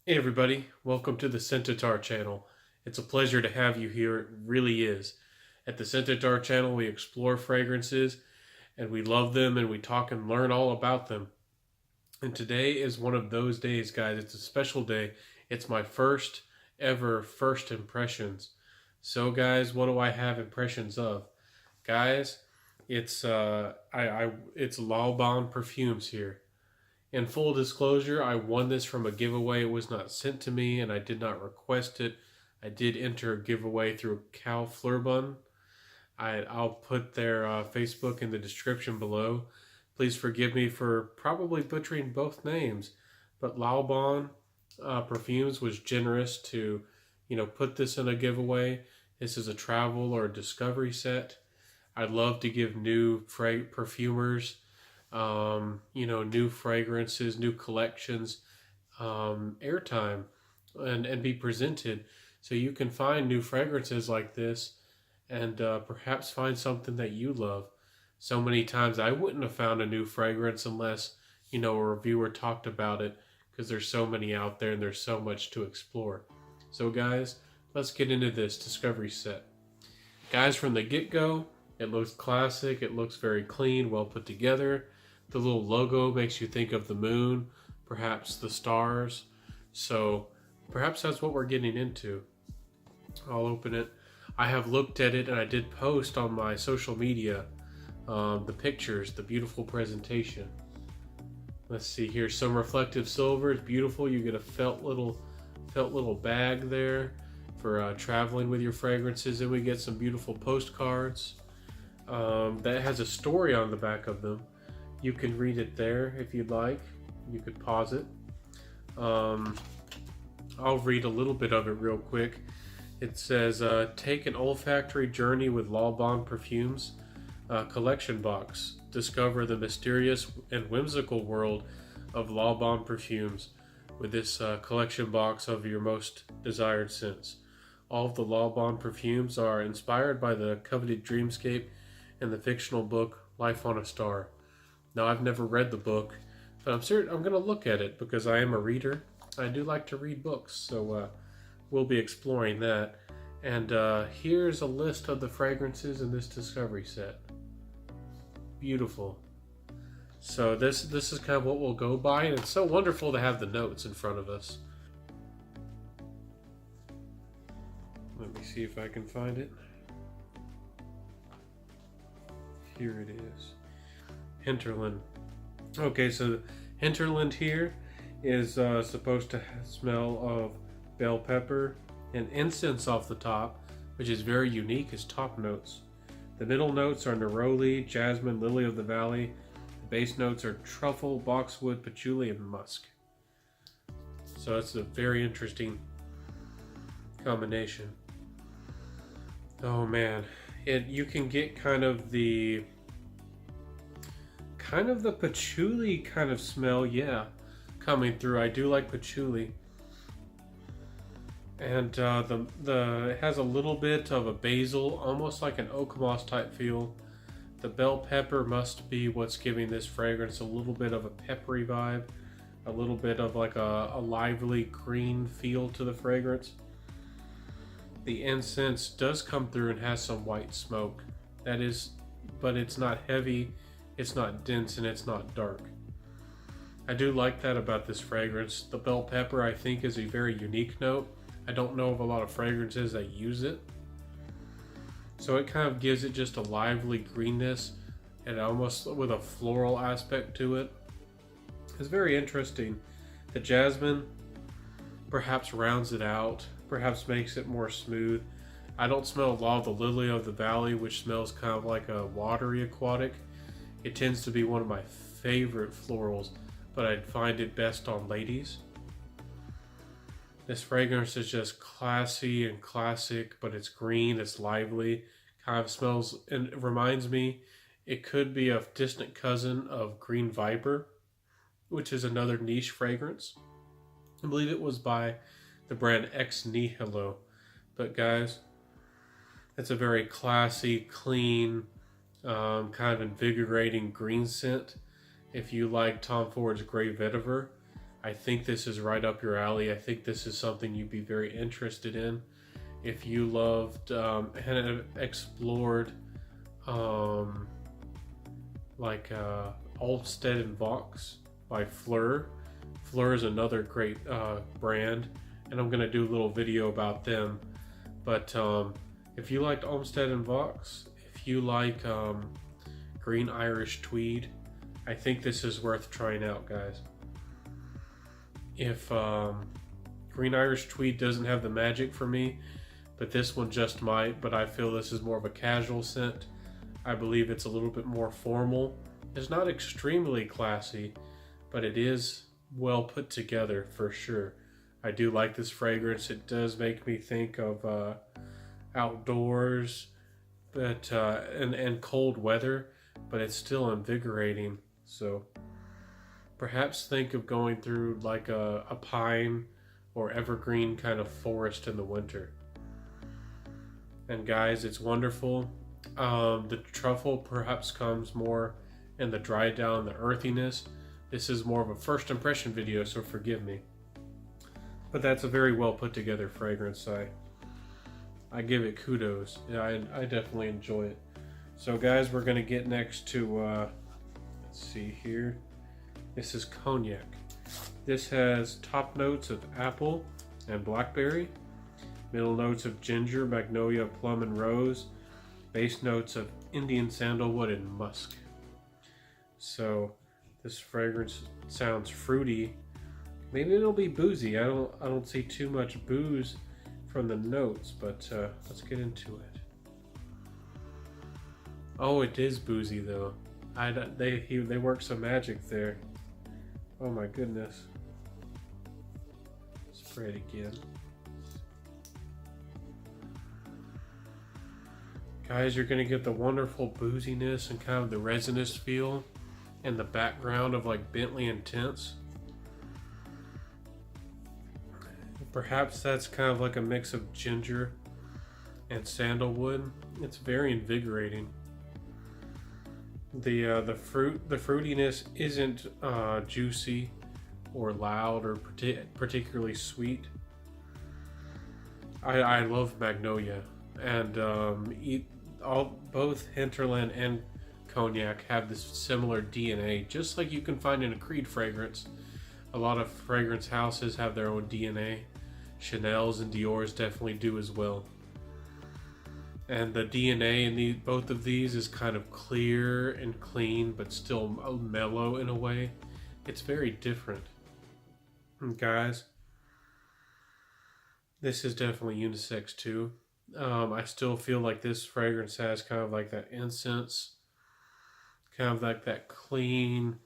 Hey everybody, welcome to the Scentitar channel. It's a pleasure to have you here, it really is. At the Scentitar channel we explore fragrances and we love them and we talk and learn all about them. And today is one of those days, guys. It's a special day. It's my first ever first impressions. So guys, what do I have impressions of? Guys, it's laubahn perfumes here. In full disclosure, I won this from a giveaway. It was not sent to me and I did not request it. I did enter a giveaway through Cal Flurbun. I'll put their Facebook in the description below. Please forgive me for probably butchering both names, but Laubahn Perfumes was generous to, put this in a giveaway. This is a travel or a discovery set. I'd love to give new perfumers new fragrances, new collections, airtime, and be presented. So you can find new fragrances like this and perhaps find something that you love. So many times I wouldn't have found a new fragrance unless, a reviewer talked about it because there's so many out there and there's so much to explore. So guys, let's get into this discovery set. Guys, from the get-go, it looks classic, it looks very clean, well put together. The little logo makes you think of the moon, perhaps the stars. So perhaps that's what we're getting into. I'll open it. I have looked at it and I did post on my social media the pictures, the beautiful presentation. Let's see here, some reflective silver. It's beautiful. You get a felt little bag there for traveling with your fragrances. And we get some beautiful postcards that has a story on the back of them. You can read it there if you'd like. You could pause it. I'll read a little bit of it real quick. It says, take an olfactory journey with Laubahn Perfumes collection box. Discover the mysterious and whimsical world of Laubahn Perfumes with this collection box of your most desired scents. All of the Laubahn Perfumes are inspired by the coveted dreamscape and the fictional book Life on a Star. Now, I've never read the book, but I'm going to look at it because I am a reader. I do like to read books, so we'll be exploring that. And here's a list of the fragrances in this discovery set. Beautiful. So this is kind of what we'll go by, and it's so wonderful to have the notes in front of us. Let me see if I can find it. Here it is. Hinterland. Okay, so hinterland here is supposed to smell of bell pepper and incense off the top, which is very unique as top notes. The middle notes are neroli, jasmine, lily of the valley. The base notes are truffle, boxwood, patchouli, and musk. So it's a very interesting combination. Oh man, you can get kind of the patchouli kind of smell, yeah, coming through. I do like patchouli. And it has a little bit of a basil, almost like an oak moss type feel. The bell pepper must be what's giving this fragrance a little bit of a peppery vibe, a little bit of like a lively green feel to the fragrance. The incense does come through and has some white smoke. But it's not heavy, it's not dense, and it's not dark. I do like that about this fragrance. The bell pepper, I think, is a very unique note. I don't know of a lot of fragrances that use it. So it kind of gives it just a lively greenness and almost with a floral aspect to it. It's very interesting. The jasmine perhaps rounds it out, perhaps makes it more smooth. I don't smell a lot of the lily of the valley, which smells kind of like a watery aquatic. It tends to be one of my favorite florals, but I'd find it best on ladies. This fragrance is just classy and classic, but it's green, it's lively, kind of smells, and it reminds me, it could be a distant cousin of Green Viper, which is another niche fragrance. I believe it was by the brand Ex Nihilo. But guys, it's a very classy, clean, kind of invigorating green scent. If you like Tom Ford's Grey Vetiver, I think this is right up your alley. I think this is something you'd be very interested in if you loved and have explored um, like Olmsted and Vox by Fleur. Fleur is another great brand, and I'm gonna do a little video about them. But if you liked Olmsted and Vox, if you like Green Irish Tweed, I think this is worth trying out, guys. If Green Irish Tweed doesn't have the magic for me, but this one just might, but I feel this is more of a casual scent. I believe it's a little bit more formal. It's not extremely classy, but it is well put together for sure. I do like this fragrance. It does make me think of outdoors, but and cold weather, but it's still invigorating. So perhaps think of going through like a pine or evergreen kind of forest in the winter. And guys, it's wonderful. The truffle perhaps comes more in the dry down, the earthiness. This is more of a first impression video, so forgive me. But that's a very well put together fragrance. I give it kudos. Yeah, I definitely enjoy it. So guys, we're gonna get next to, let's see here. This is cognac. This has top notes of apple and blackberry, middle notes of ginger, magnolia, plum, and rose, base notes of Indian sandalwood and musk. So this fragrance sounds fruity. Maybe it'll be boozy. I don't see too much booze from the notes, but let's get into it. Oh, it is boozy though. They work some magic there. Oh my goodness. Spray it again. Guys, you're gonna get the wonderful booziness and kind of the resinous feel and the background of like Bentley Intense. Perhaps that's kind of like a mix of ginger and sandalwood. It's very invigorating. The fruitiness isn't juicy or loud or particularly sweet. I love magnolia, and both hinterland and cognac have this similar DNA, just like you can find in a Creed fragrance. A lot of fragrance houses have their own DNA. Chanel's and Dior's definitely do as well. And the DNA in both of these is kind of clear and clean, but still mellow in a way. It's very different. And guys, this is definitely unisex too. I still feel like this fragrance has kind of like that incense, kind of like that clean,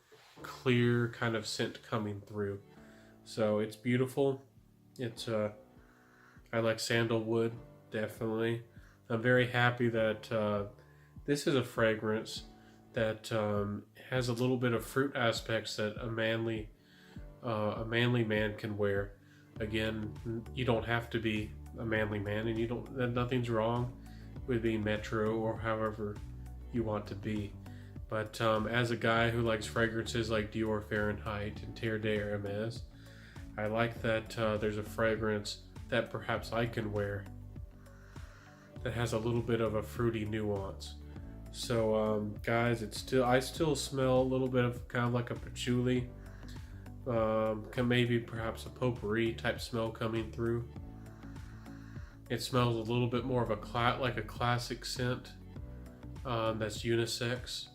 clear kind of scent coming through. So it's beautiful. It's I like sandalwood, definitely. I'm very happy that this is a fragrance that has a little bit of fruit aspects that a manly man can wear. Again, you don't have to be a manly man, and nothing's wrong with being metro or however you want to be. But as a guy who likes fragrances like Dior Fahrenheit and Terre de Hermes, I like that there's a fragrance that perhaps I can wear that has a little bit of a fruity nuance. So guys, I still smell a little bit of kind of like a patchouli, maybe perhaps a potpourri type smell coming through. It smells a little bit more of like a classic scent that's unisex.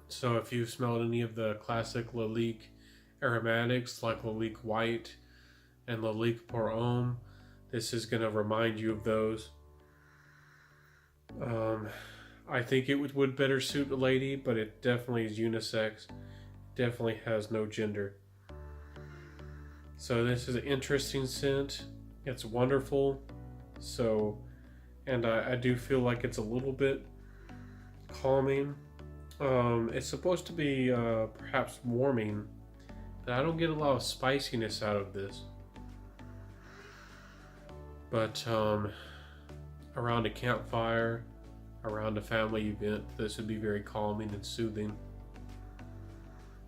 So if you've smelled any of the classic Lalique aromatics like Lalique White and Lalique Pour Homme, this is going to remind you of those. I think it would better suit a lady, but it definitely is unisex. Definitely has no gender. So this is an interesting scent. It's wonderful. So, and I do feel like it's a little bit calming. It's supposed to be perhaps warming, but I don't get a lot of spiciness out of this. But around a campfire, around a family event, this would be very calming and soothing.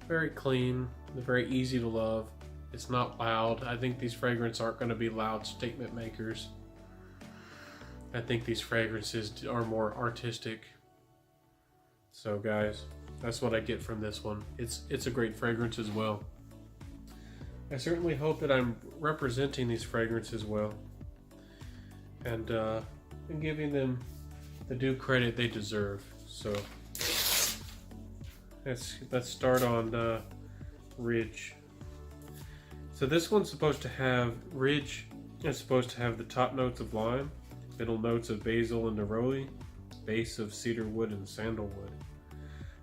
Very clean, very easy to love. It's not loud. I think these fragrances aren't going to be loud statement makers. I think these fragrances are more artistic. So guys, that's what I get from this one. It's a great fragrance as well. I certainly hope that I'm representing these fragrances well and giving them the due credit they deserve. So let's start on Ridge. So this one's supposed to have Ridge. It's supposed to have the top notes of lime, middle notes of basil and neroli, base of cedarwood and sandalwood.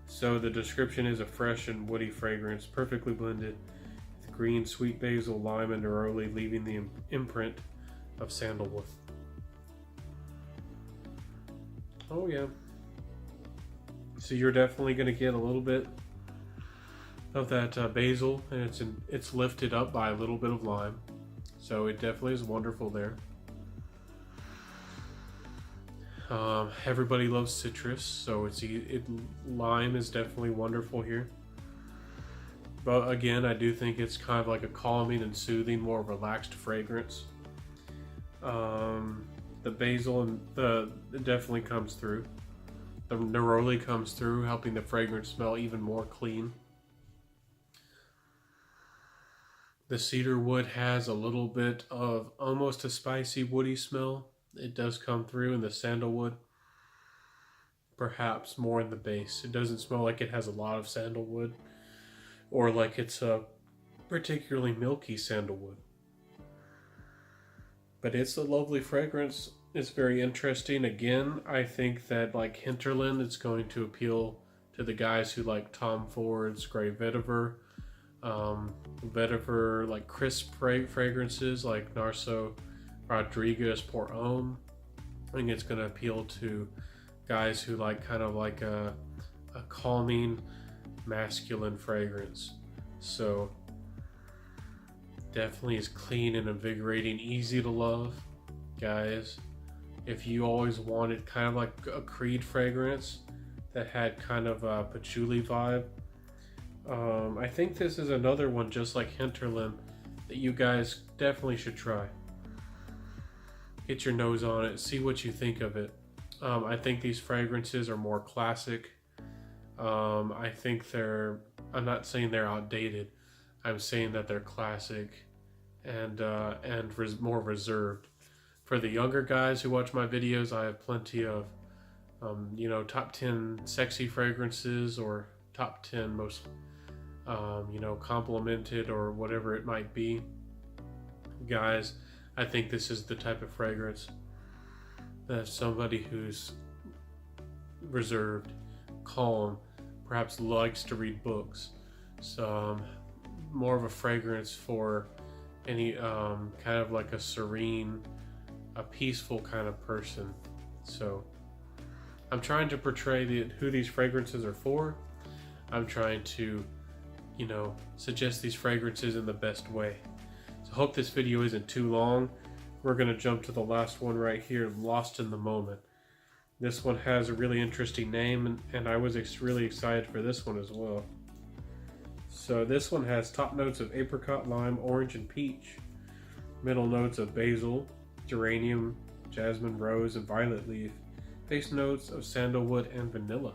So the description is a fresh and woody fragrance, perfectly blended with green, sweet basil, lime, and neroli, leaving the imprint of sandalwood. Oh yeah. So you're definitely going to get a little bit of that basil, and it's lifted up by a little bit of lime. So it definitely is wonderful there. Everybody loves citrus, so lime is definitely wonderful here. But again, I do think it's kind of like a calming and soothing, more relaxed fragrance. The basil and it definitely comes through. The neroli comes through, helping the fragrance smell even more clean. The cedar wood has a little bit of almost a spicy woody smell. It does come through in the sandalwood, perhaps more in the base. It doesn't smell like it has a lot of sandalwood or like it's a particularly milky sandalwood. But it's a lovely fragrance. It's very interesting. Again, I think that like Hinterland, it's going to appeal to the guys who like Tom Ford's Grey Vetiver. Vetiver, like crisp fragrances like Narso Rodriguez Pour Homme. I think it's going to appeal to guys who like kind of like a calming masculine fragrance. So definitely is clean and invigorating, easy to love. Guys, if you always wanted kind of like a Creed fragrance that had kind of a patchouli vibe, I think this is another one just like Hinterland that you guys definitely should try. Get your nose on it, see what you think of it. I think these fragrances are more classic. I think I'm not saying they're outdated. I'm saying that they're classic and more reserved. For the younger guys who watch my videos, I have plenty of, top 10 sexy fragrances or top 10 most, complimented or whatever it might be. Guys, I think this is the type of fragrance that somebody who's reserved, calm, perhaps likes to read books. So more of a fragrance for any kind of like a serene, a peaceful kind of person. So I'm trying to portray who these fragrances are for. I'm trying to, suggest these fragrances in the best way. So I hope this video isn't too long. We're going to jump to the last one right here, Lost in the Moment. This one has a really interesting name, and I was really excited for this one as well. So this one has top notes of apricot, lime, orange, and peach. Middle notes of basil, geranium, jasmine, rose, and violet leaf. Base notes of sandalwood and vanilla.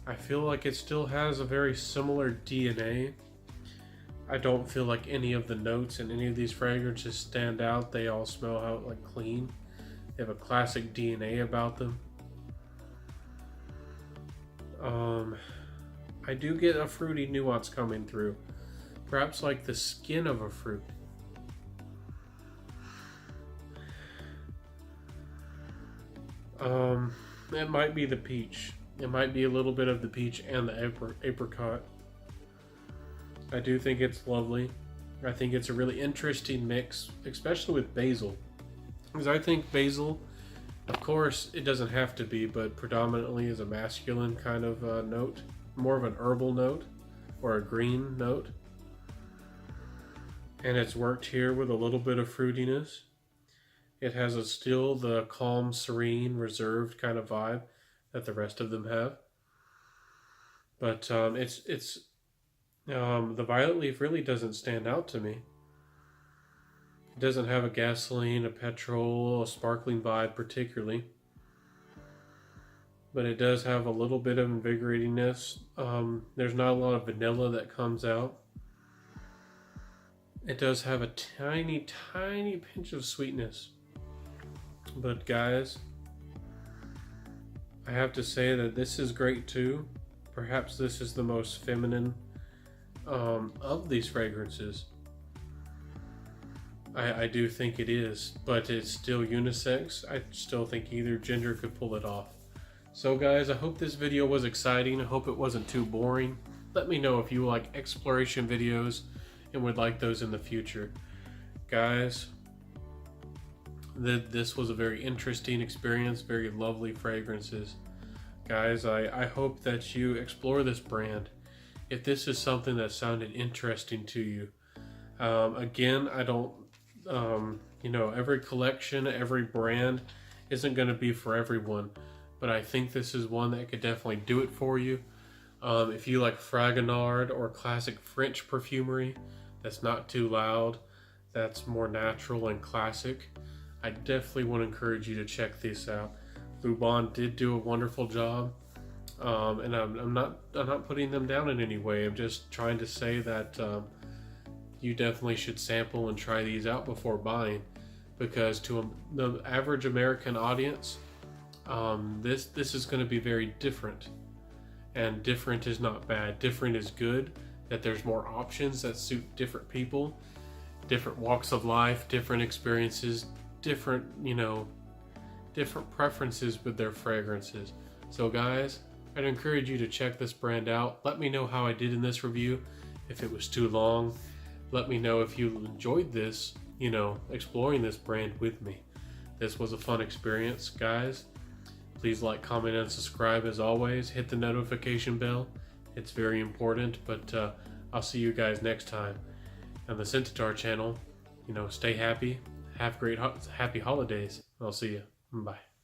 I feel like it still has a very similar DNA. I don't feel like any of the notes in any of these fragrances stand out. They all smell out like clean. They have a classic DNA about them. I do get a fruity nuance coming through. Perhaps like the skin of a fruit. It might be the peach. It might be a little bit of the peach and the apricot. I do think it's lovely. I think it's a really interesting mix, especially with basil. Because I think basil, of course, it doesn't have to be, but predominantly is a masculine kind of note. More of an herbal note or a green note. And it's worked here with a little bit of fruitiness. It has still the calm, serene, reserved kind of vibe that the rest of them have. But it's the violet leaf really doesn't stand out to me. It doesn't have a gasoline, a petrol, a sparkling vibe particularly. But it does have a little bit of invigoratingness. There's not a lot of vanilla that comes out. It does have a tiny, tiny pinch of sweetness. But guys, I have to say that this is great too. Perhaps this is the most feminine of these fragrances. I do think it is, but it's still unisex. I still think either gender could pull it off. So guys, I hope this video was exciting. I hope it wasn't too boring. Let me know if you like exploration videos and would like those in the future. Guys, this was a very interesting experience, very lovely fragrances. Guys, I hope that you explore this brand. If this is something that sounded interesting to you. Again, I don't, every collection, every brand isn't going to be for everyone. But I think this is one that could definitely do it for you. If you like Fragonard or classic French perfumery, that's not too loud, that's more natural and classic, I definitely want to encourage you to check this out. Laubahn did do a wonderful job, and I'm not putting them down in any way. I'm just trying to say that you definitely should sample and try these out before buying, because to the average American audience, this is going to be very different, and different is not bad. Different is good. That there's more options that suit different people, different walks of life, different experiences, different different preferences with their fragrances. So guys, I'd encourage you to check this brand out. Let me know how I did in this review. If it was too long, let me know if you enjoyed this, exploring this brand with me. This was a fun experience, guys. Please like, comment, and subscribe as always. Hit the notification bell. It's very important, but I'll see you guys next time on the Scentitar channel. Stay happy. Have great, happy holidays. I'll see you. Bye.